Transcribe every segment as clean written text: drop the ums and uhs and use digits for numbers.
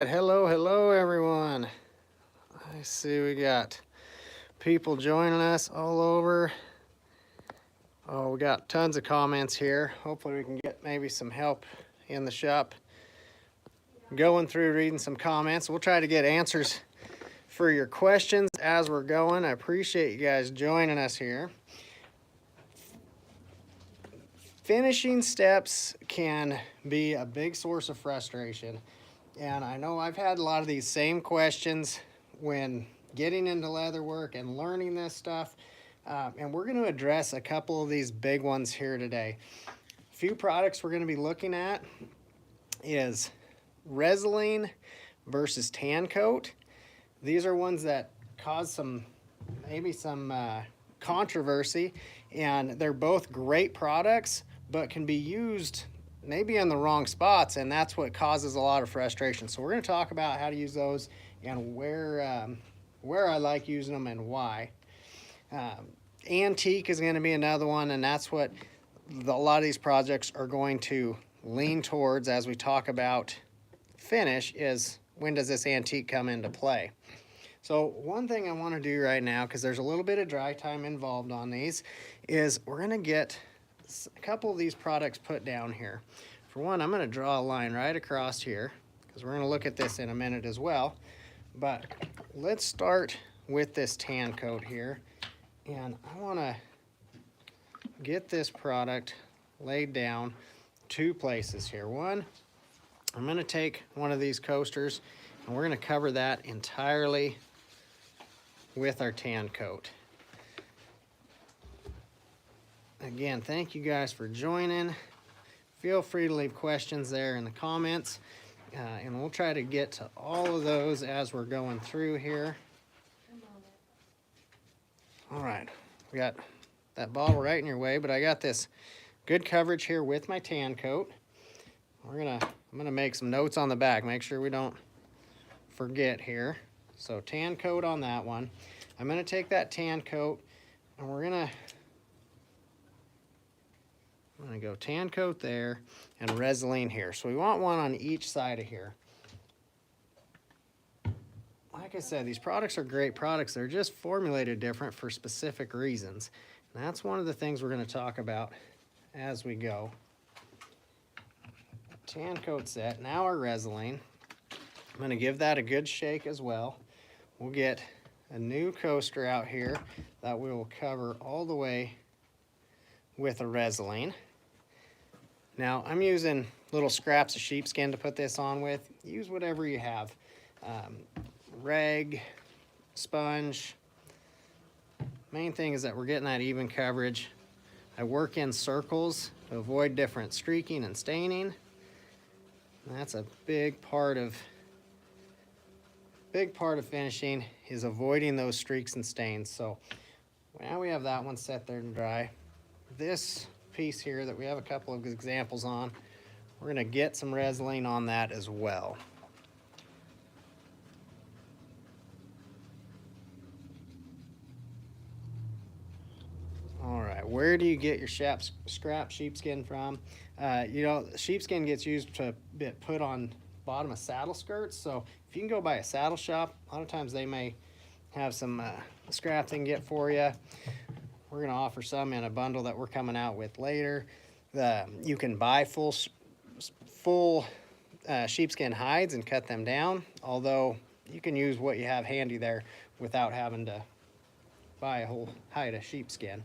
Hello everyone. I see we got people joining us all over. Oh, we got tons of comments here. Hopefully we can get maybe some help in the shop going through reading some comments. We'll try to get answers for your questions as we're going. I appreciate you guys joining us here. Finishing steps can be a big source of frustration. And I know I've had a lot of these same questions when getting into leather work and learning this stuff. And we're going to address a couple of these big ones here today. A few products we're going to be looking at is Resolene versus Tan Coat. These are ones that cause maybe some controversy, and they're both great products, but can be used maybe in the wrong spots, and that's what causes a lot of frustration. So we're going to talk about how to use those and where I like using them and why. Antique is going to be another one, and that's what a lot of these projects are going to lean towards as we talk about finish, is when does this antique come into play. So one thing I want to do right now, because there's a little bit of dry time involved on these, is we're going to get a couple of these products put down here. For one, I'm going to draw a line right across here, because we're going to look at this in a minute as well. But let's start with this Tan Coat here, and I want to get this product laid down two places here. One, I'm going to take one of these coasters and we're going to cover that entirely with our Tan Coat. Again, thank you guys for joining. Feel free to leave questions there in the comments, and we'll try to get to all of those as we're going through here. All right, we got that bottle right in your way, but I got this good coverage here with my Tan Coat. I'm gonna make some notes on the back, make sure we don't forget here. So Tan Coat on that one. I'm gonna take that Tan Coat and I'm gonna go Tan Coat there and Resolene here. So we want one on each side of here. Like I said, these products are great products. They're just formulated different for specific reasons. And that's one of the things we're going to talk about as we go. Tan Coat set. Now our Resolene. I'm going to give that a good shake as well. We'll get a new coaster out here that we will cover all the way with a Resolene. Now I'm using little scraps of sheepskin to put this on with. Use whatever you have. Rag, sponge. Main thing is that we're getting that even coverage. I work in circles to avoid different streaking and staining. And that's a big part of finishing, is avoiding those streaks and stains. So now we have that one set there to dry. This piece here that we have a couple of examples on, we're going to get some Resolene on that as well. All right, where do you get your scrap sheepskin from? Sheepskin gets used to put on bottom of saddle skirts. So if you can go by a saddle shop, a lot of times they may have some scrap they can get for you. We're going to offer some in a bundle that we're coming out with later. You can buy full sheepskin hides and cut them down, although you can use what you have handy there without having to buy a whole hide of sheepskin.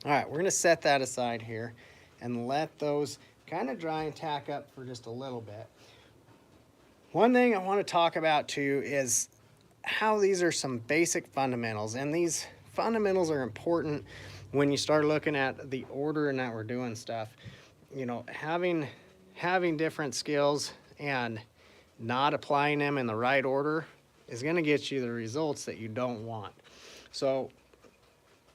All right, we're going to set that aside here and let those kind of dry and tack up for just a little bit. One thing I want to talk about too is how these are some basic fundamentals, and these fundamentals are important when you start looking at the order and that we're doing stuff. You know, having different skills and not applying them in the right order is going to get you the results that you don't want. So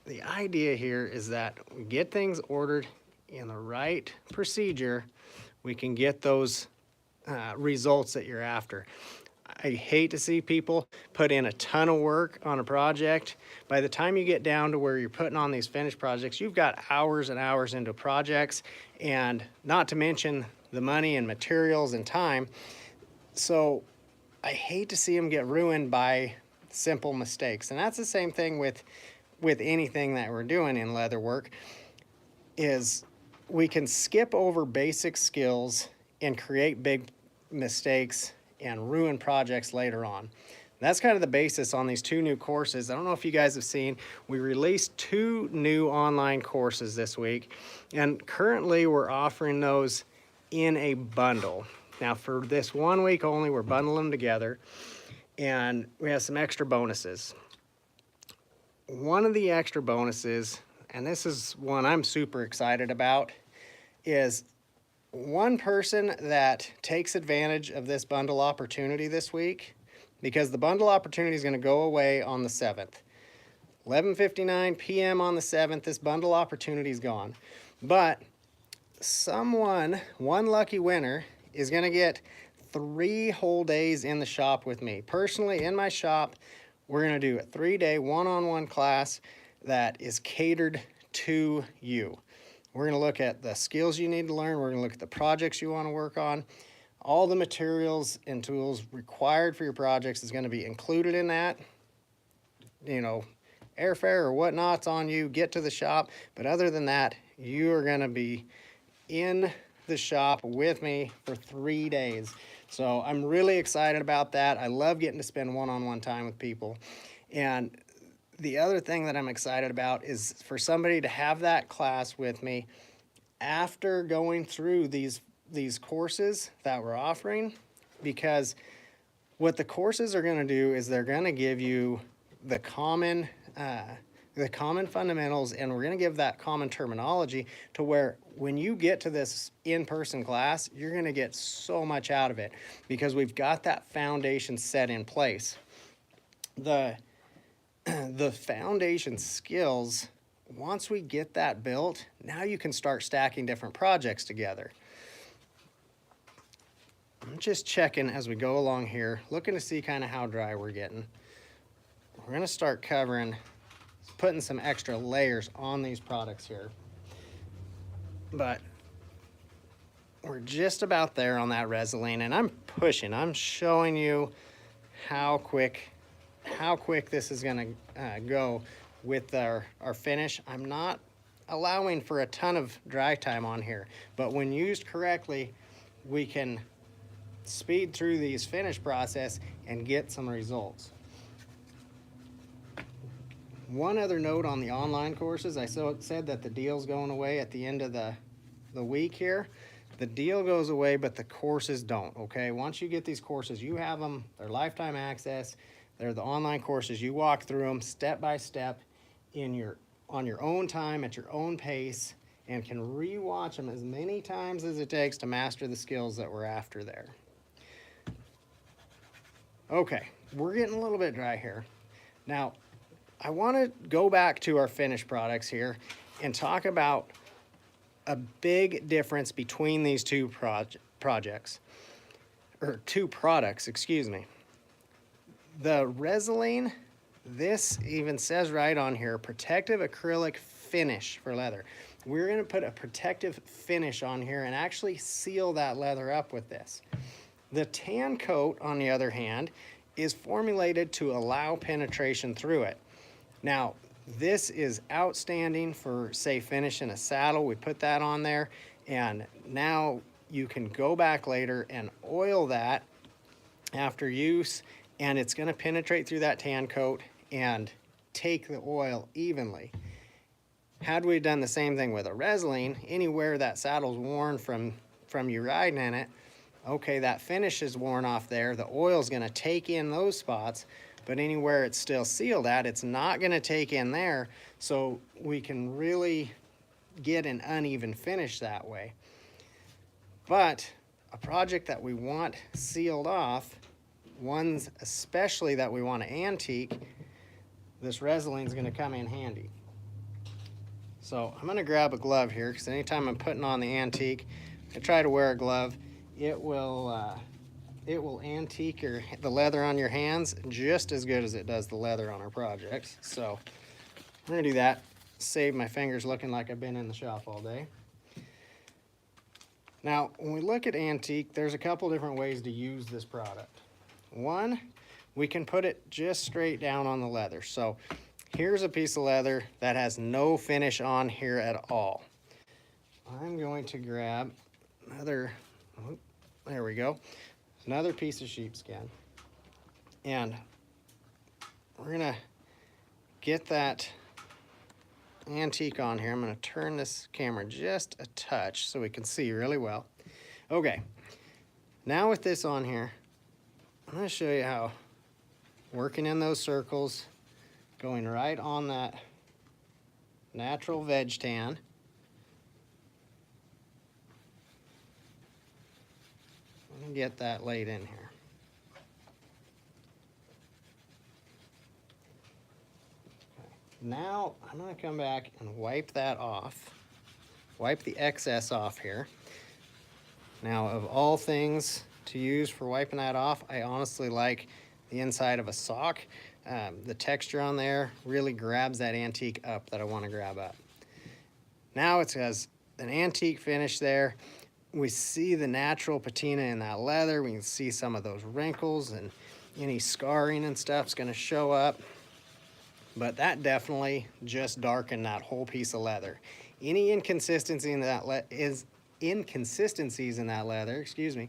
the idea here is that we get things ordered in the right procedure, we can get those results that you're after. I hate to see people put in a ton of work on a project. By the time you get down to where you're putting on these finished projects, you've got hours and hours into projects, and not to mention the money and materials and time. So I hate to see them get ruined by simple mistakes. And that's the same thing with anything that we're doing in leather work, is we can skip over basic skills and create big mistakes and ruin projects later on. That's kind of the basis on these 2 new courses. I don't know if you guys have seen, we released 2 new online courses this week, and currently we're offering those in a bundle. Now for this 1 week only, we're bundling them together, and we have some extra bonuses. One of the extra bonuses, and this is one I'm super excited about, is one person that takes advantage of this bundle opportunity this week, because the bundle opportunity is going to go away on the 7th. 11:59 p.m. on the 7th, this bundle opportunity is gone. But one lucky winner, is going to get 3 whole days in the shop with me. Personally, in my shop, we're going to do a 3-day one-on-one class that is catered to you. We're going to look at the skills you need to learn. We're going to look at the projects you want to work on. All the materials and tools required for your projects is going to be included in that. You know, airfare or whatnot's on you. Get to the shop. But other than that, you are going to be in the shop with me for 3 days. So I'm really excited about that. I love getting to spend one-on-one time with people. And the other thing that I'm excited about is for somebody to have that class with me after going through these courses that we're offering, because what the courses are going to do is they're going to give you the common fundamentals, and we're going to give that common terminology to where when you get to this in-person class, you're going to get so much out of it because we've got that foundation set in place. The foundation skills, once we get that built, now you can start stacking different projects together. I'm just checking as we go along here, looking to see kind of how dry we're getting. We're going to start putting some extra layers on these products here. But we're just about there on that Resolene, and I'm pushing. I'm showing you how quick this is going to go with our finish. I'm not allowing for a ton of dry time on here, but when used correctly, we can speed through these finish process and get some results. One other note on the online courses, I said that the deal's going away at the end of the week here. The deal goes away, but the courses don't, okay? Once you get these courses, you have them. They're lifetime access. They're the online courses. You walk through them step by step on your own time, at your own pace, and can re-watch them as many times as it takes to master the skills that we're after there. Okay, we're getting a little bit dry here. Now, I want to go back to our finished products here and talk about a big difference between these two products, excuse me. The Resolene, this even says right on here, protective acrylic finish for leather. We're going to put a protective finish on here and actually seal that leather up with this. The tan coat, on the other hand, is formulated to allow penetration through it. Now, this is outstanding for, say, finishing a saddle. We put that on there, and now you can go back later and oil that after use, and it's going to penetrate through that tan coat and take the oil evenly. Had we done the same thing with a Resolene, anywhere that saddle's worn from you riding in it, okay, that finish is worn off there. The oil's going to take in those spots, but anywhere it's still sealed at, it's not going to take in there, so we can really get an uneven finish that way. But a project that we want sealed off, ones especially that we want to antique, this Resolene is going to come in handy. So I'm going to grab a glove here, because anytime I'm putting on the antique, I try to wear a glove. It will antique the leather on your hands just as good as it does the leather on our projects. So I'm going to do that, save my fingers looking like I've been in the shop all day. Now, when we look at antique, there's a couple different ways to use this product. One, we can put it just straight down on the leather. So here's a piece of leather that has no finish on here at all. I'm going to grab another, oh, there we go, another piece of sheepskin. And we're gonna get that antique on here. I'm gonna turn this camera just a touch so we can see really well. Okay, now with this on here, I'm gonna show you how working in those circles, going right on that natural veg tan. Let me get that laid in here. Now I'm going to come back and wipe that off. Wipe the excess off here. Now, of all things to use for wiping that off, I honestly like the inside of a sock. The texture on there really grabs that antique up that I want to grab up. Now it has an antique finish there. We see the natural patina in that leather. We can see some of those wrinkles and any scarring and stuff is going to show up. But that definitely just darkened that whole piece of leather. Any inconsistencies in that leather, excuse me,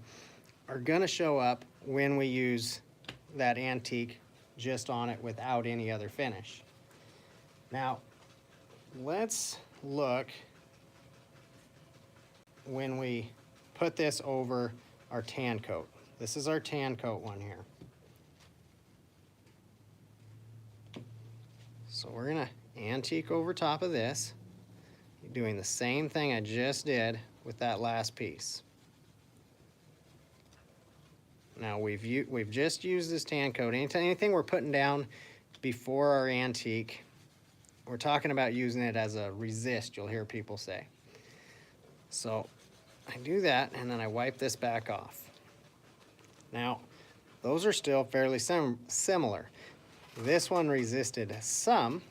are gonna show up when we use that antique just on it without any other finish. Now, let's look when we put this over our tan coat. This is our tan coat one here. So we're gonna antique over top of this, doing the same thing I just did with that last piece. Now we've just used this tan coat. Anything we're putting down before our antique, we're talking about using it as a resist, you'll hear people say. So I do that and then I wipe this back off. Now, those are still fairly similar. This one resisted some.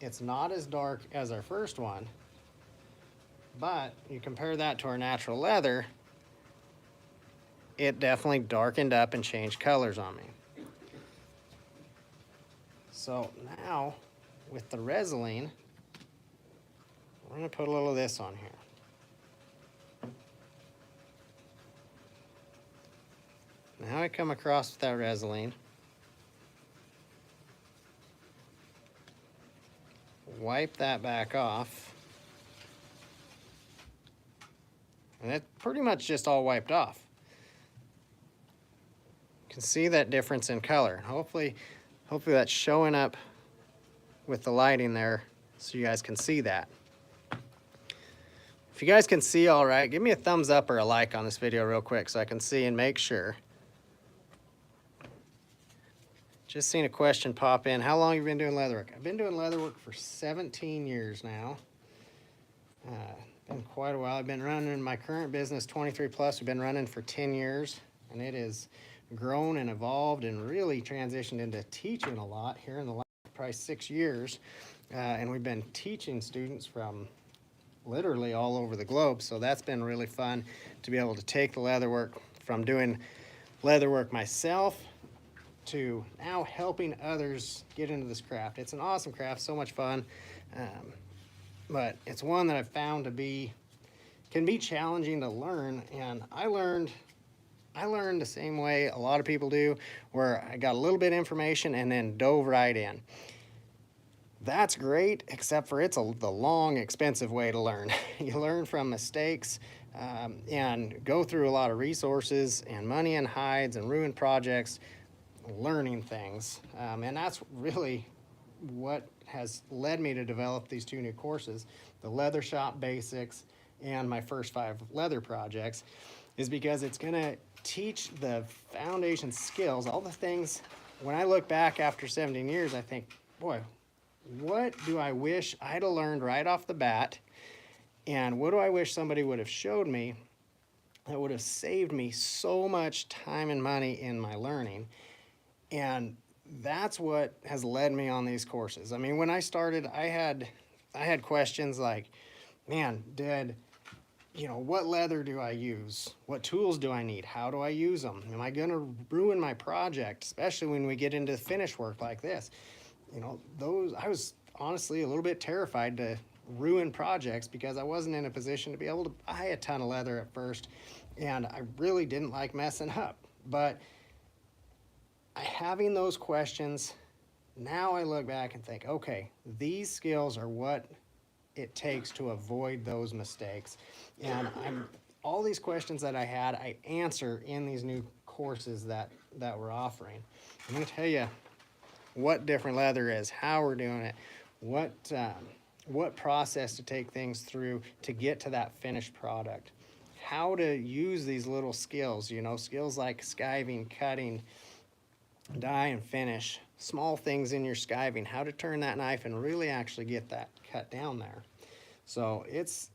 It's not as dark as our first one, but you compare that to our natural leather, it definitely darkened up and changed colors on me. So now, with the Resolene, we're gonna put a little of this on here. Now I come across with that Resolene. Wipe that back off. And it's pretty much just all wiped off. You can see that difference in color. Hopefully that's showing up with the lighting there so you guys can see that. If you guys can see all right, give me a thumbs up or a like on this video real quick so I can see and make sure. Just seen a question pop in. How long have you been doing leatherwork? I've been doing leatherwork for 17 years now. Been quite a while. I've been running my current business 23 plus. We've been running for 10 years and it has grown and evolved and really transitioned into teaching a lot here in the last probably 6 years. And we've been teaching students from literally all over the globe. So that's been really fun to be able to take the leatherwork from doing leatherwork myself to now helping others get into this craft. It's an awesome craft, so much fun, but it's one that I've found can be challenging to learn. And I learned the same way a lot of people do, where I got a little bit of information and then dove right in. That's great, except for it's the long, expensive way to learn. You learn from mistakes and go through a lot of resources and money and hides and ruined projects learning things. And that's really what has led me to develop these 2 new courses, the Leather Shop Basics and my first 5 leather projects, is because it's gonna teach the foundation skills, all the things. When I look back after 17 years, I think, boy, what do I wish I'd have learned right off the bat? And what do I wish somebody would have showed me that would have saved me so much time and money in my learning? And that's what has led me on these courses. I mean, when I started, I had questions like, man, did you know, what leather do I use? What tools do I need? How do I use them? Am I gonna ruin my project, especially when we get into finish work like this? You know, I was honestly a little bit terrified to ruin projects because I wasn't in a position to be able to buy a ton of leather at first, and I really didn't like messing up. But having those questions, now I look back and think, okay, these skills are what it takes to avoid those mistakes. And all these questions that I had, I answer in these new courses that we're offering. I'm going to tell you what different leather is, how we're doing it, what process to take things through to get to that finished product, how to use these little skills, you know, skills like skiving, cutting, dye and finish, small things in your skiving, how to turn that knife and really actually get that cut down there. So it's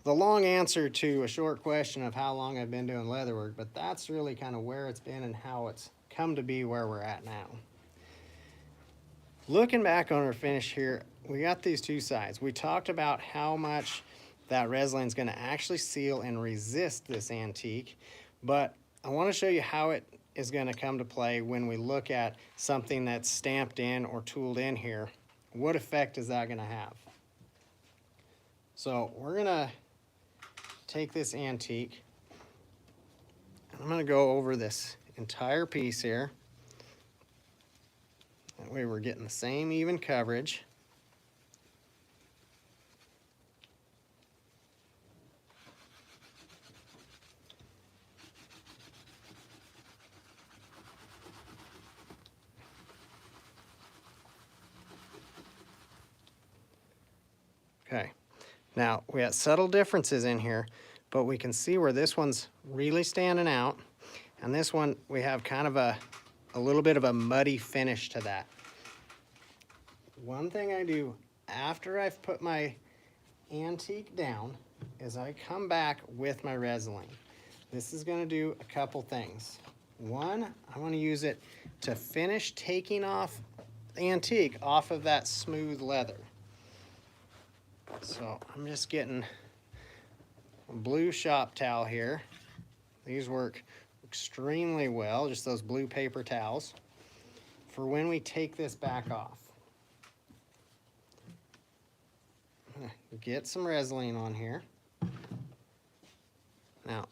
the long answer to a short question of how long I've been doing leatherwork, but that's really kind of where it's been and how it's come to be where we're at now. Looking back on our finish here, we got these two sides. We talked about how much that Resin is going to actually seal and resist this antique, but I want to show you how it is going to come to play when we look at something that's stamped in or tooled in here. What effect is that going to have? So we're going to take this antique. I'm going to go over this entire piece here. That way we're getting the same even coverage. Okay, now we have subtle differences in here, but we can see where this one's really standing out, and this one we have kind of a little bit of a muddy finish to that. One thing I do after I've put my antique down is I come back with my Resin. This is going to do a couple things. One, I want to use it to finish taking off the antique off of that smooth leather. So I'm just getting a blue shop towel here. These work extremely well, just those blue paper towels, for when we take this back off. I'm gonna get some Resin on here. Now,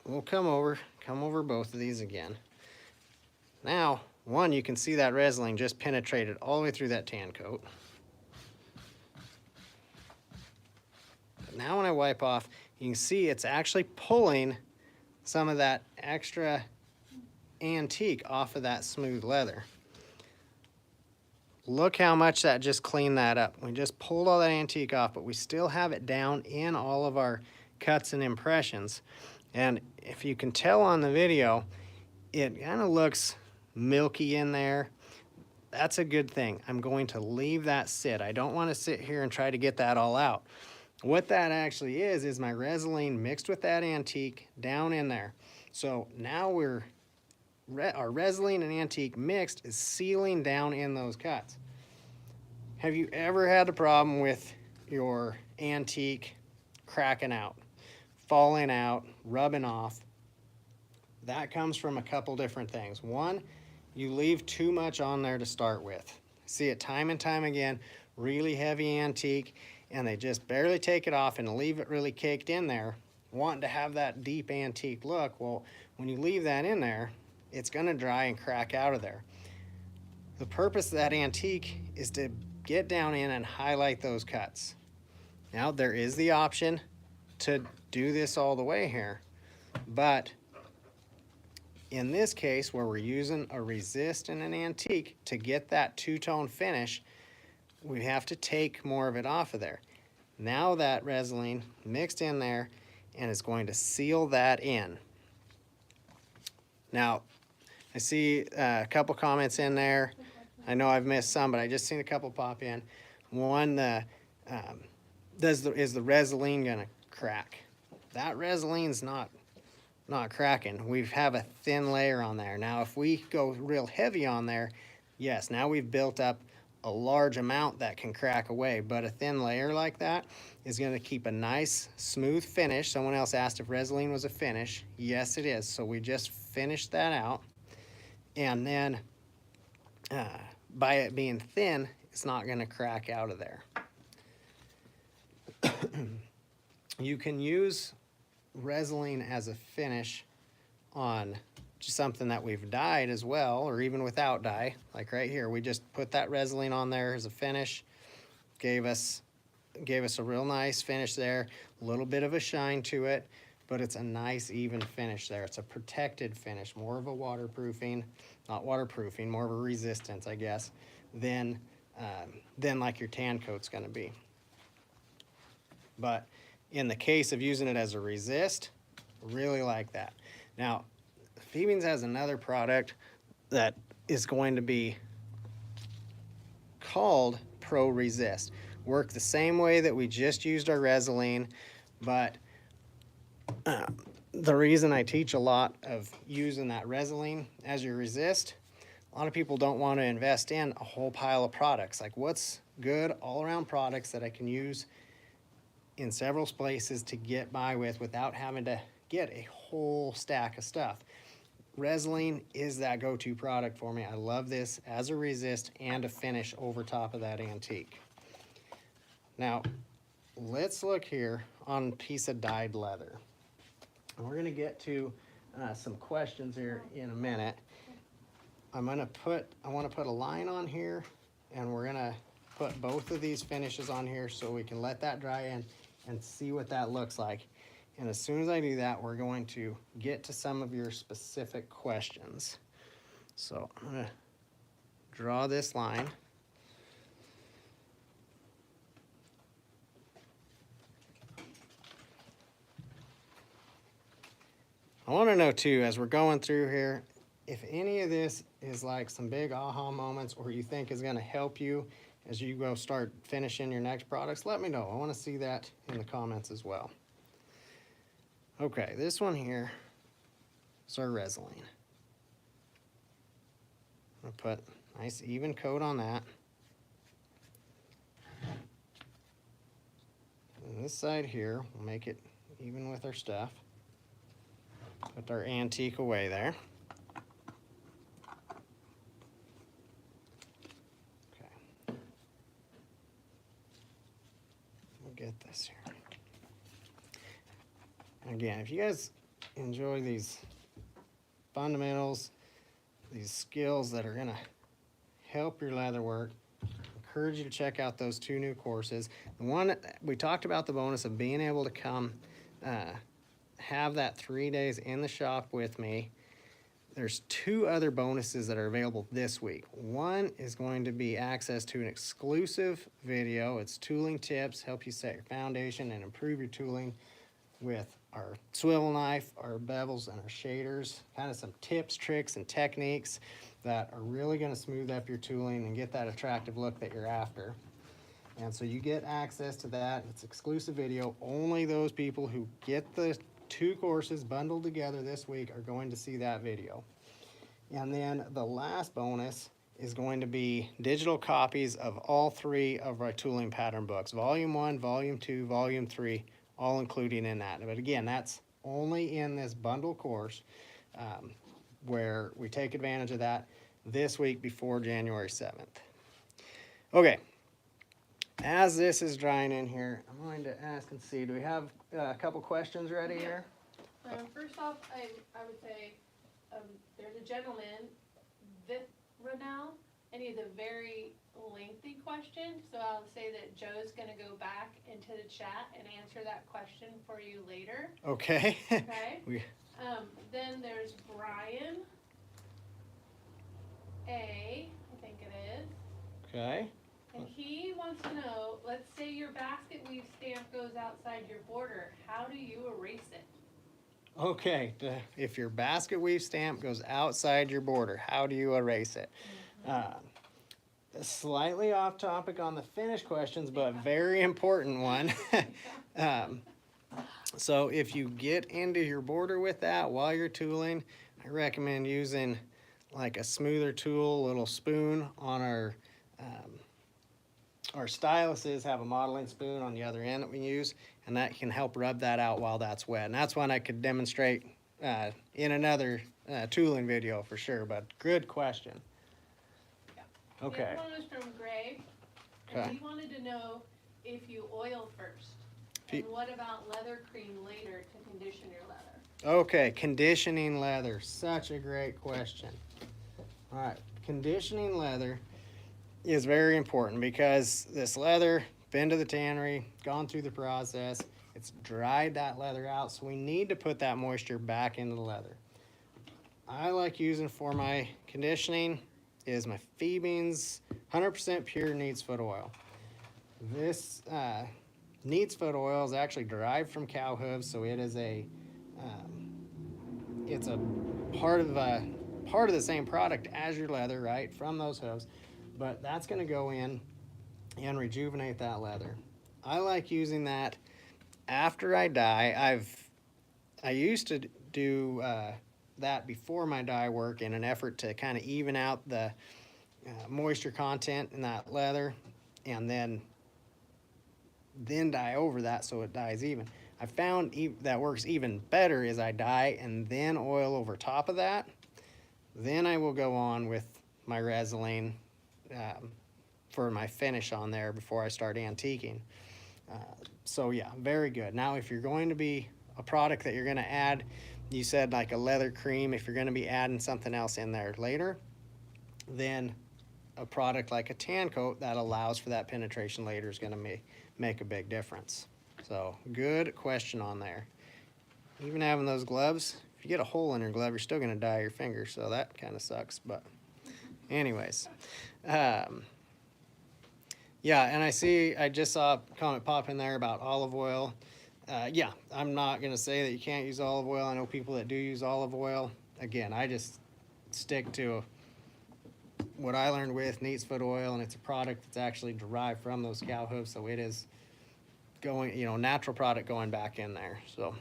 we'll come over both of these again. Now, one, you can see that Resin just penetrated all the way through that tan coat. Now when I wipe off, you can see it's actually pulling some of that extra antique off of that smooth leather. Look how much that just cleaned that up. We just pulled all that antique off, but we still have it down in all of our cuts and impressions. And if you can tell on the video, it kind of looks milky in there. That's a good thing. I'm going to leave that sit. I don't want to sit here and try to get that all out. What that actually is my Resin mixed with that antique down in there. So now our Resin and antique mixed is sealing down in those cuts. Have you ever had a problem with your antique cracking out, falling out, rubbing off? That comes from a couple different things. One, you leave too much on there to start with. See it time and time again, really heavy antique, and they just barely take it off and leave it really caked in there, wanting to have that deep antique look. Well, when you leave that in there, it's gonna dry and crack out of there. The purpose of that antique is to get down in and highlight those cuts. Now, there is the option to do this all the way here, but in this case, where we're using a resist and an antique to get that two-tone finish, we have to take more of it off of there. Now that Resin mixed in there and is going to seal that in. Now, I see a couple comments in there. I know I've missed some, but I just seen a couple pop in. One, is the Resin gonna crack? That Resin's not cracking. We have a thin layer on there. Now, if we go real heavy on there, yes, now we've built up a large amount that can crack away, but a thin layer like that is going to keep a nice smooth finish. Someone else asked if Resolene was a finish. Yes, it is. So we just finished that out. And then by it being thin, it's not going to crack out of there. You can use Resolene as a finish on just something that we've dyed as well, or even without dye. Like right here, we just put that Resolene on there as a finish. Gave us a real nice finish there, a little bit of a shine to it, but it's a nice even finish there. It's a protected finish, more of a waterproofing, not waterproofing, more of a resistance, I guess, than like your tan coat's gonna be. But in the case of using it as a resist, really like that. Now, Fiebing's has another product that is going to be called Pro Resist. Work the same way that we just used our Resolene, but the reason I teach a lot of using that Resolene as your resist, a lot of people don't want to invest in a whole pile of products. Like, what's good all-around products that I can use in several places to get by with without having to get a whole stack of stuff? Resolene is that go-to product for me. I love this as a resist and a finish over top of that antique. Now, let's look here on a piece of dyed leather. And we're gonna get to some questions here in a minute. I wanna put a line on here, and we're gonna put both of these finishes on here so we can let that dry in and see what that looks like. And as soon as I do that, we're going to get to some of your specific questions. So I'm gonna draw this line. I want to know too, as we're going through here, if any of this is like some big aha moments or you think is going to help you as you go start finishing your next products, let me know. I want to see that in the comments as well. Okay, this one here is our Resolene. I'm going to put a nice even coat on that. And this side here, we'll make it even with our stuff. Put our antique away there. Okay. We'll get this here. Again, if you guys enjoy these fundamentals, these skills that are gonna help your leather work, encourage you to check out those 2 new courses. The one, we talked about the bonus of being able to come have that 3 days in the shop with me. There's 2 other bonuses that are available this week. One is going to be access to an exclusive video. It's tooling tips, help you set your foundation and improve your tooling with our swivel knife, our bevels, and our shaders. Kind of some tips, tricks, and techniques that are really going to smooth up your tooling and get that attractive look that you're after. And so you get access to that. It's exclusive video. Only those people who get the 2 courses bundled together this week are going to see that video. And then the last bonus is going to be digital copies of all 3 of our tooling pattern books. Volume 1, Volume 2, Volume 3, all including in that. But again, that's only in this bundle course where we take advantage of that this week before January 7th. Okay. As this is drying in here, I'm going to ask and see, do we have a couple questions ready here? First off, I would say there's a gentleman, Vith Ronell, and he's a very lengthy question, so I'll say that Joe's going to go back into the chat and answer that question for you later. Okay. Okay. Then there's Brian A, I think it is. Okay. And he wants to know, let's say your basket weave stamp goes outside your border, how do you erase it? Okay, if your basket weave stamp goes outside your border, how do you erase it? Slightly off topic on the finish questions, but very important one. So if you get into your border with that while you're tooling, I recommend using like a smoother tool, a little spoon on our our styluses have a modeling spoon on the other end that we use, and that can help rub that out while that's wet. And that's one I could demonstrate in another tooling video for sure, but good question. Okay. The other one was from Greg, and Okay. he wanted to know if you oil first. And what about leather cream later to condition your leather? Okay, conditioning leather, such a great question. All right, conditioning leather is very important because this leather, been to the tannery, gone through the process, it's dried that leather out, so we need to put that moisture back into the leather. I like using for my conditioning is my Phoebeans 100% pure neat's foot oil. This neat's foot oil is actually derived from cow hooves, so it is it's a part of the same product as your leather, right, from those hooves, but that's going to go in and rejuvenate that leather. I like using that after I dye. I used to do that before my dye work in an effort to kind of even out the moisture content in that leather, and then dye over that so it dyes even. I found that works even better is I dye and then oil over top of that. Then I will go on with my Resolene for my finish on there before I start antiquing. So yeah, very good. Now if you're going to be a product that you're going to add, you said like a leather cream, if you're going to be adding something else in there later, then a product like a tan coat that allows for that penetration later is going to make a big difference. So good question on there. Even having those gloves, if you get a hole in your glove, you're still going to dye your finger, so that kind of sucks. But anyways, yeah, and I just saw a comment pop in there about olive oil. Yeah, I'm not going to say that you can't use olive oil. I know people that do use olive oil. Again, I just stick to what I learned with neat's foot oil, and it's a product that's actually derived from those cow hooves, so it is going, natural product going back in there. So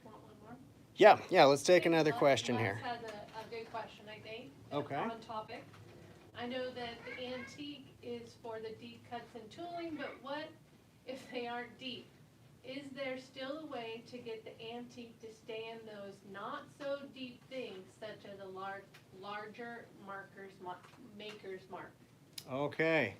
Want one more? yeah, let's take Okay, another Les- question Les here. has a good question, I think. Okay. On topic. I know that the antique is for the deep cuts and tooling, but what if they aren't deep? Is there still a way to get the antique to stay in those not so deep things, such as a larger maker's mark? Okay.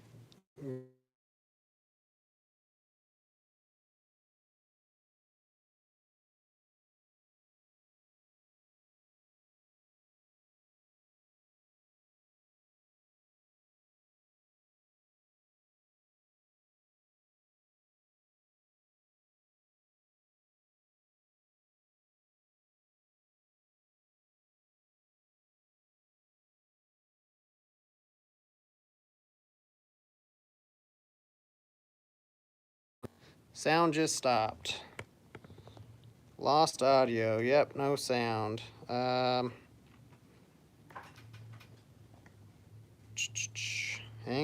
Sound just stopped. Lost audio. Yep, no sound. Hang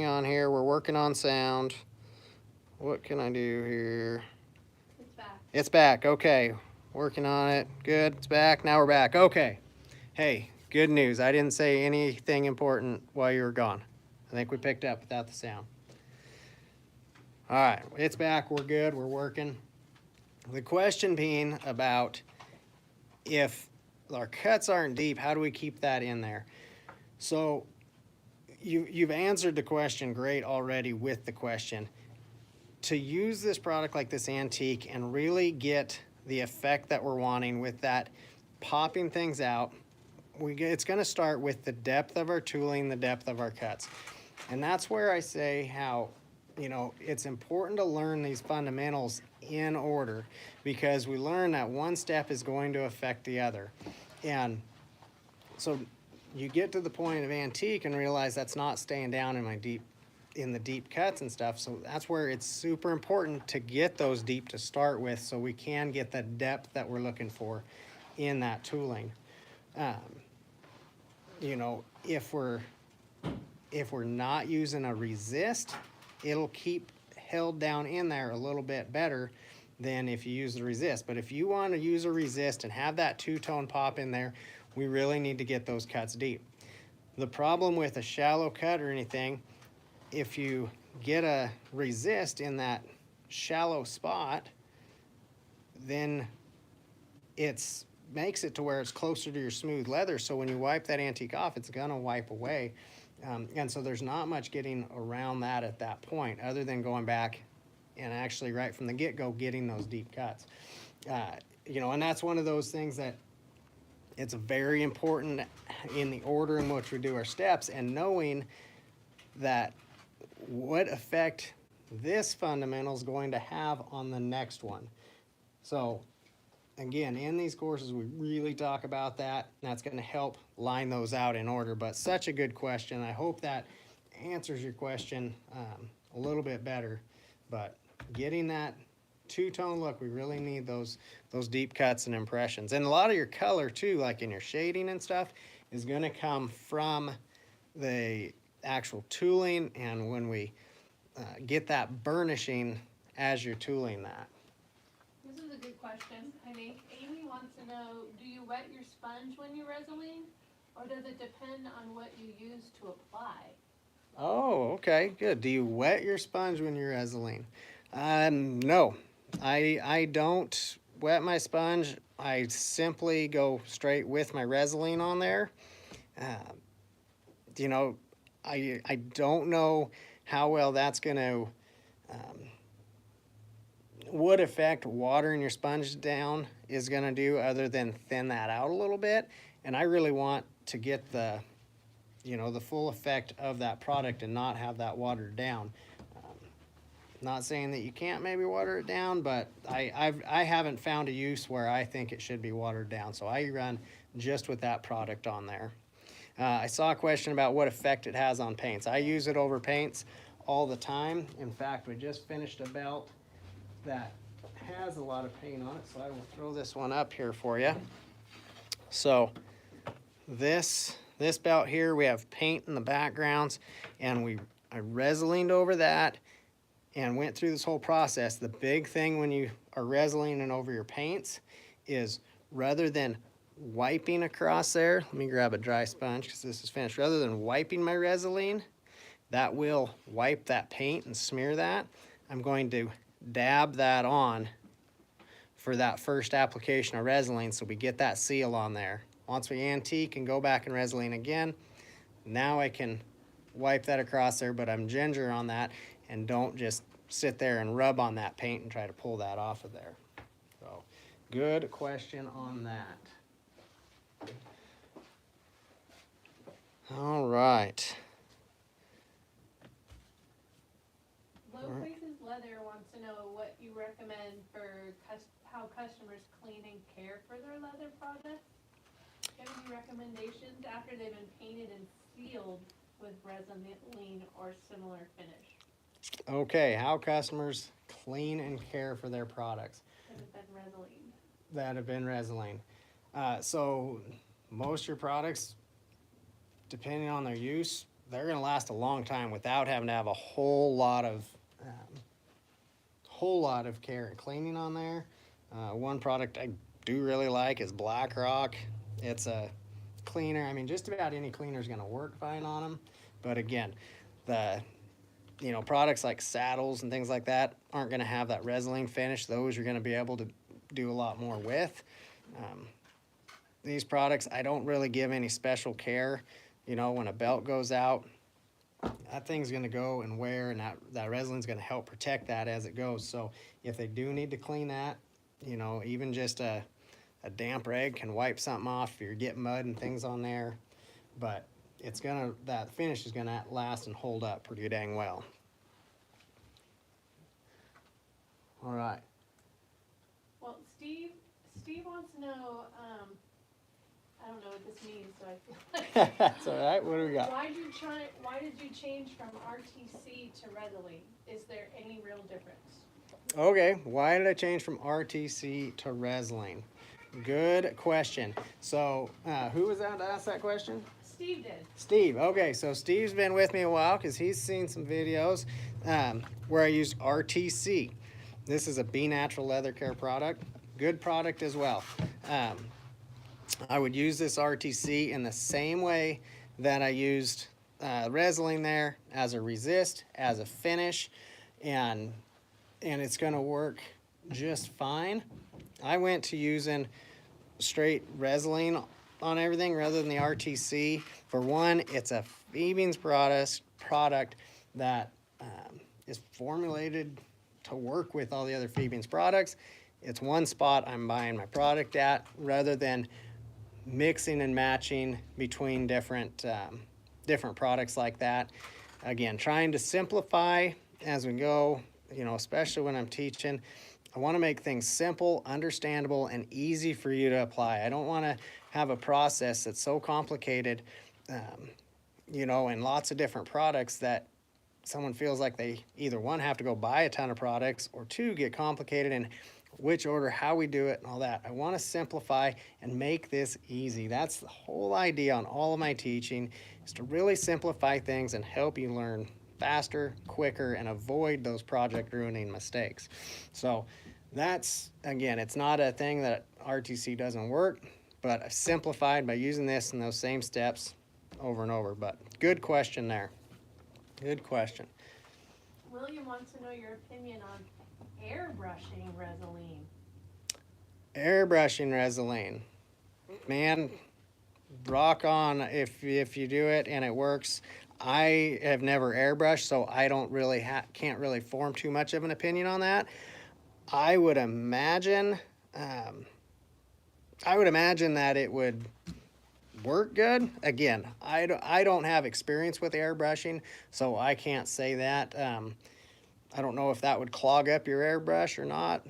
on here. We're working on sound. What can I do here? It's back. It's back. Okay. Working on it. Good. It's back. Now we're back. Okay. Hey, good news. I didn't say anything important while you were gone. I think we picked up without the sound. All right. It's back. We're good. We're working. The question being about if our cuts aren't deep, how do we keep that in there? So you've answered the question great already with the question. To use this product like this antique and really get the effect that we're wanting with that popping things out, it's going to start with the depth of our tooling, the depth of our cuts. And that's where I say how, it's important to learn these fundamentals in order, because we learn that one step is going to affect the other. And so you get to the point of antique and realize that's not staying down in the deep cuts and stuff. So that's where it's super important to get those deep to start with, so we can get the depth that we're looking for in that tooling. If we're not using a resist, it'll keep held down in there a little bit better than if you use the resist. But if you want to use a resist and have that two-tone pop in there, we really need to get those cuts deep. The problem with a shallow cut or anything, if you get a resist in that shallow spot, then it's makes it to where it's closer to your smooth leather. So when you wipe that antique off, it's gonna wipe away. And so there's not much getting around that at that point, other than going back and actually right from the get-go getting those deep cuts. You know, and that's one of those things that it's very important in the order in which we do our steps, and knowing that what effect this fundamental is going to have on the next one. So again, in these courses, we really talk about that. That's going to help line those out in order. But such a good question. I hope that answers your question a little bit better. But getting that two-tone look, we really need those deep cuts and impressions. And a lot of your color too, like in your shading and stuff, is going to come from the actual tooling, and when we get that burnishing as you're tooling that. This is a good question, I think. Amy wants to know, do you wet your sponge when you Resoline, or does it depend on what you use to apply? Oh, okay, good. Do you wet your sponge when you're Resoline? No, I don't wet my sponge. I simply go straight with my Resoline on there. You know, I don't know how well that's going to what effect watering your sponge down is going to do, other than thin that out a little bit. And I really want to get the, you know, the full effect of that product and not have that watered down. Not saying that you can't maybe water it down, but I haven't found a use where I think it should be watered down. So I run just with that product on there. I saw a question about what effect it has on paints. I use it over paints all the time. In fact, we just finished a belt that has a lot of paint on it, so I will throw this one up here for you. So this belt here, we have paint in the backgrounds, and I Resolined over that and went through this whole process. The big thing when you are Resolining over your paints is, rather than wiping across there, let me grab a dry sponge because this is finished. Rather than wiping my Resoline, that will wipe that paint and smear that, I'm going to dab that on for that first application of Resoline, so we get that seal on there. Once we antique and go back and Resoline again, now I can wipe that across there, but I'm ginger on that and don't just sit there and rub on that paint and try to pull that off of there. So, good question on that. All right. Low Places Leather wants to know what you recommend for how customers clean and care for their leather products. Do you have any recommendations after they've been painted and sealed with Resoline or similar finish? Okay, how customers clean and care for their products That have been Resoline. So most of your products, depending on their use, they're going to last a long time without having to have a whole lot of care and cleaning on there. One product I do really like is Black Rock. It's a cleaner. I mean, just about any cleaner is going to work fine on them. But again, products like saddles and things like that aren't going to have that Resoline finish. Those you're going to be able to do a lot more with. These products, I don't really give any special care. You know, when a belt goes out, that thing's going to go and wear, and that Resoline's going to help protect that as it goes. So if they do need to clean that, you know, even just a damp rag can wipe something off if you're getting mud and things on there. But that finish is gonna last and hold up pretty dang well. All right. Well, Steve wants to know, I don't know what this means, so I feel like. That's all right. What do we got? Why did you change from RTC to Resoline? Is there any real difference? Okay, why did I change from RTC to Resoline? Good question. So, who was that to ask that question? Steve did. Steve. Okay, so Steve's been with me a while because he's seen some videos where I used RTC. This is a Be Natural leather care product. Good product as well. I would use this RTC in the same way that I used Resin there as a resist, as a finish, and it's gonna work just fine. I went to using straight Resin on everything rather than the RTC. For one, it's a Fiebing's product that is formulated to work with all the other Fiebing's products. It's one spot I'm buying my product at rather than mixing and matching between different products like that. Again, trying to simplify as we go, you know, especially when I'm teaching. I want to make things simple, understandable, and easy for you to apply. I don't want to have a process that's so complicated, you know, in lots of different products that someone feels like they either one, have to go buy a ton of products, or two, get complicated in which order, how we do it, and all that. I want to simplify and make this easy. That's the whole idea on all of my teaching, is to really simplify things and help you learn faster, quicker, and avoid those project ruining mistakes. So that's, again, it's not a thing that RTC doesn't work, but I've simplified by using this and those same steps over and over. But good question there. Good question. William wants to know your opinion on airbrushing Resin. Airbrushing Resin. Man, rock on if you do it and it works. I have never airbrushed, so I don't really can't really form too much of an opinion on that. I would imagine that it would work good. Again, I don't have experience with airbrushing, so I can't say that. I don't know if that would clog up your airbrush or not.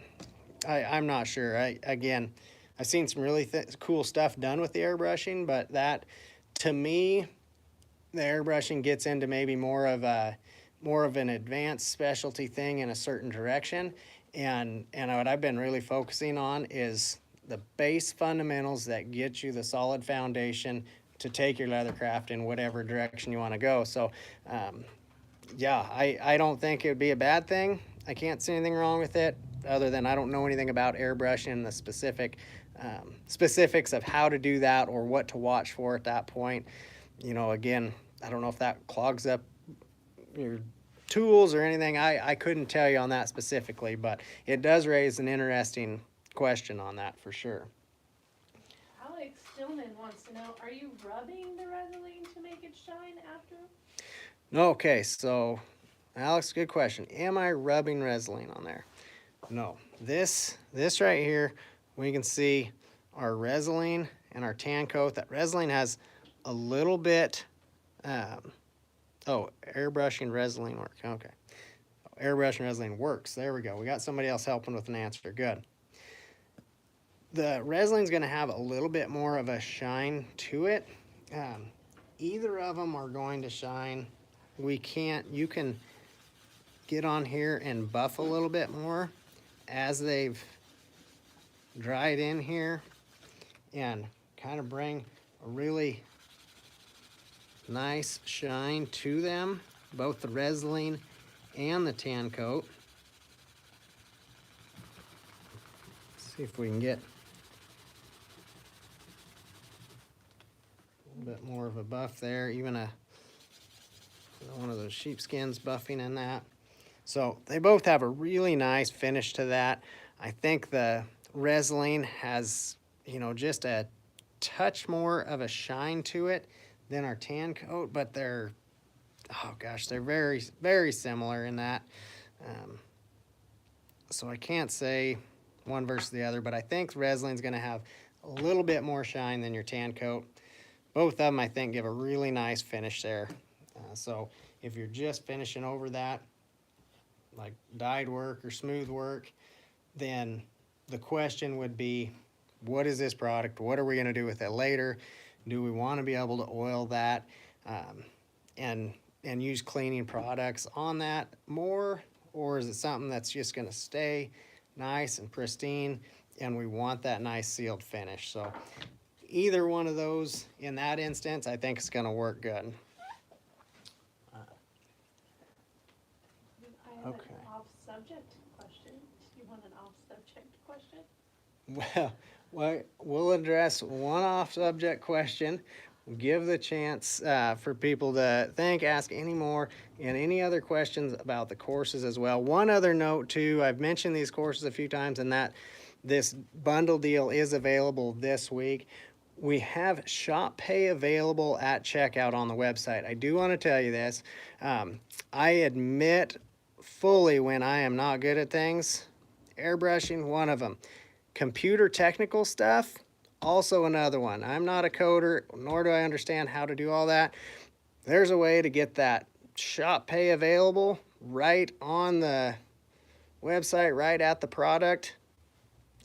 I'm not sure. Again, I've seen some really cool stuff done with the airbrushing, but that, to me, the airbrushing gets into maybe more of an advanced specialty thing in a certain direction. And what I've been really focusing on is the base fundamentals that get you the solid foundation to take your leathercraft in whatever direction you want to go. So, yeah, I don't think it would be a bad thing. I can't see anything wrong with it, other than I don't know anything about airbrushing and the specifics of how to do that or what to watch for at that point. You know, again, I don't know if that clogs up your tools or anything. I couldn't tell you on that specifically, but it does raise an interesting question on that for sure. Alex Stillman wants to know, are you rubbing the Resin to make it shine after? Okay, so Alex, good question. Am I rubbing Resin on there? No. This right here, we can see our Resin and our tan coat. That Resin has a little bit, airbrushing Resin work. Okay. Airbrushing Resin works. There we go. We got somebody else helping with an answer. Good. The Resin's going to have a little bit more of a shine to it. Either of them are going to shine. You can get on here and buff a little bit more as they've dried in here and kind of bring a really nice shine to them, both the Resin and the tan coat. Let's see if we can get a little bit more of a buff there, even one of those sheepskins buffing in that. So they both have a really nice finish to that. I think the Resin has, you know, just a touch more of a shine to it than our tan coat, but they're very, very similar in that. So I can't say one versus the other, but I think Resin's going to have a little bit more shine than your tan coat. Both of them, I think, give a really nice finish there. So if you're just finishing over that, like dyed work or smooth work, then the question would be, what is this product? What are we going to do with it later? Do we want to be able to oil that and use cleaning products on that more? Or is it something that's just going to stay nice and pristine and we want that nice sealed finish? So either one of those in that instance, I think it's going to work good. I have Okay. an off-subject question. Do you want an off-subject question? Well, we'll address one off-subject question. give the chance for people to think, ask any more, and any other questions about the courses as well. One other note too, I've mentioned these courses a few times, and that this bundle deal is available this week. We have shop pay available at checkout on the website. I do want to tell you this. I admit fully when I am not good at things. Airbrushing, one of them. Computer technical stuff, also another one. I'm not a coder, nor do I understand how to do all that. There's a way to get that shop pay available right on the website, right at the product.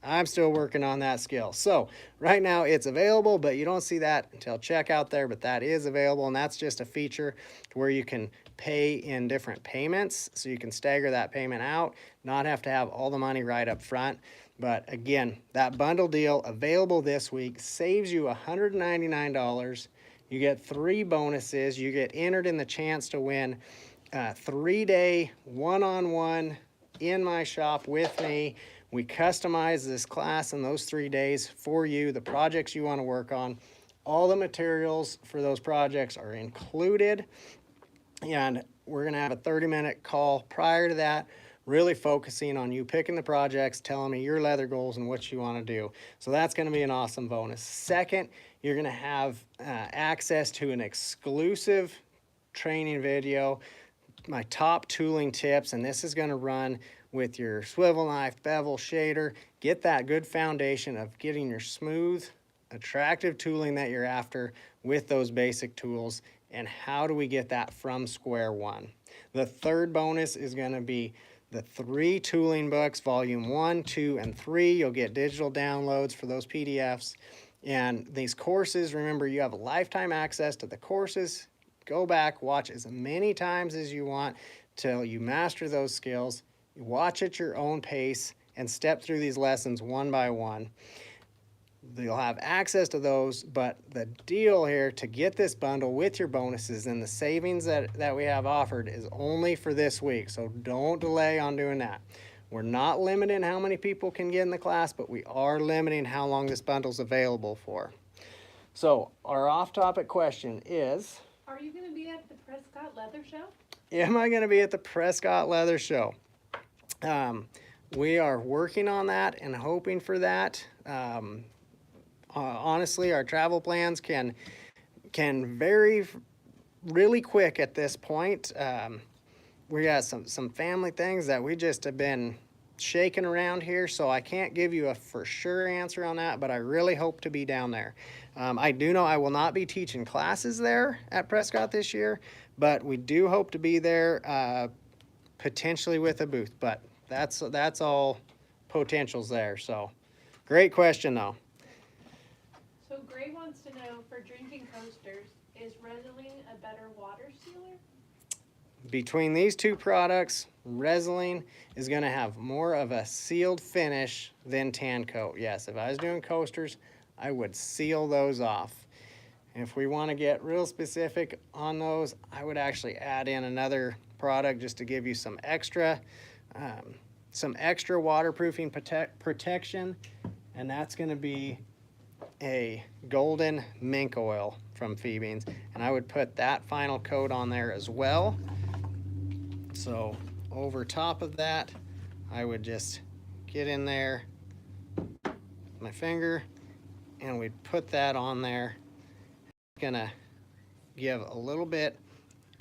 I'm still working on that skill. So right now it's available, but you don't see that until checkout there, but that is available, and that's just a feature where you can pay in different payments, so you can stagger that payment out, not have to have all the money right up front. But again, that bundle deal available this week saves you $199. You get 3 bonuses. You get entered in the chance to win a 3-day one-on-one in my shop with me. We customize this class in those 3 days for you, the projects you want to work on. All the materials for those projects are included. And we're going to have a 30-minute call prior to that, really focusing on you picking the projects, telling me your leather goals and what you want to do. So that's going to be an awesome bonus. Second, you're going to have access to an exclusive training video, my top tooling tips, and this is going to run with your swivel knife, bevel, shader. Get that good foundation of getting your smooth, attractive tooling that you're after with those basic tools, and how do we get that from square one. The third bonus is going to be the 3 tooling books, volume 1, 2, and 3. You'll get digital downloads for those PDFs. And these courses, remember, you have lifetime access to the courses. Go back, watch as many times as you want till you master those skills. You watch at your own pace and step through these lessons one by one. You'll have access to those, but the deal here to get this bundle with your bonuses and the savings that we have offered is only for this week, so don't delay on doing that. We're not limiting how many people can get in the class, but we are limiting how long this bundle's available for. So our off-topic question is, Are you gonna be at the Prescott Leather Show? am I going to be at the Prescott Leather Show? We are working on that and hoping for that. Honestly, our travel plans can vary really quick at this point. We got some family things that we just have been shaking around here, so I can't give you a for sure answer on that, but I really hope to be down there. I do know I will not be teaching classes there at Prescott this year, but we do hope to be there, potentially with a booth, but that's all potentials there. So great question though. So Gray wants to know, for drinking coasters, is Resolene a better water sealer? Between these 2 products, Resolene is going to have more of a sealed finish than Tan Coat. Yes, if I was doing coasters, I would seal those off. If we want to get real specific on those, I would actually add in another product just to give you some extra waterproofing protection, and that's going to be a golden mink oil from Fiebing's, and I would put that final coat on there as well. So over top of that, I would just get in there with my finger and we'd put that on there. It's gonna give a little bit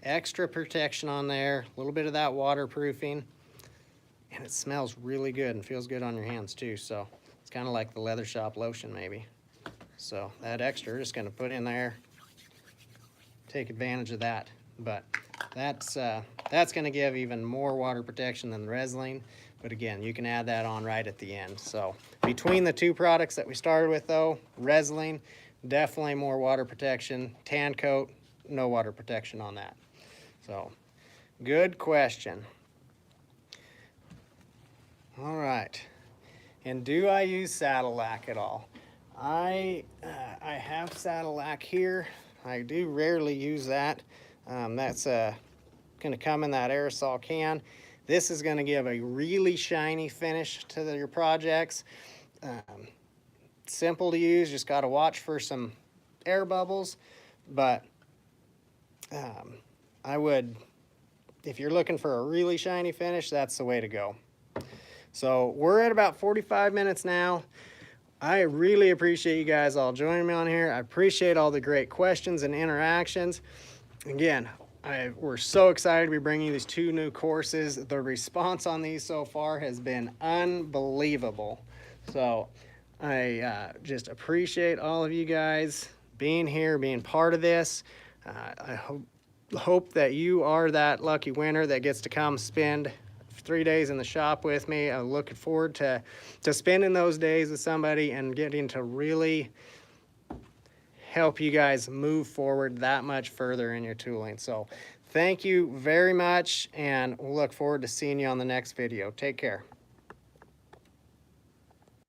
extra protection on there, a little bit of that waterproofing, and it smells really good and feels good on your hands too. So it's kind of like the leather shop lotion maybe. So that extra, just gonna put in there, take advantage of that. But that's gonna give even more water protection than the Resolene. But again, you can add that on right at the end. So between the 2 products that we started with though, Resolene, definitely more water protection. Tan Coat, no water protection on that. So good question. All right, and do I use saddle lac at all? I have saddle lac here. I do rarely use that. That's gonna come in that aerosol can. This is gonna give a really shiny finish to your projects. Simple to use, just gotta watch for some air bubbles, But I would, if you're looking for a really shiny finish, that's the way to go. So we're at about 45 minutes now. I really appreciate you guys all joining me on here. I appreciate all the great questions and interactions. Again, we're so excited to be bringing you these 2 new courses. The response on these so far has been unbelievable. So I just appreciate all of you guys being here, being part of this. I hope that you are that lucky winner that gets to come spend 3 days in the shop with me. I'm looking forward to spending those days with somebody and getting to really help you guys move forward that much further in your tooling. So thank you very much, and we'll look forward to seeing you on the next video. Take care.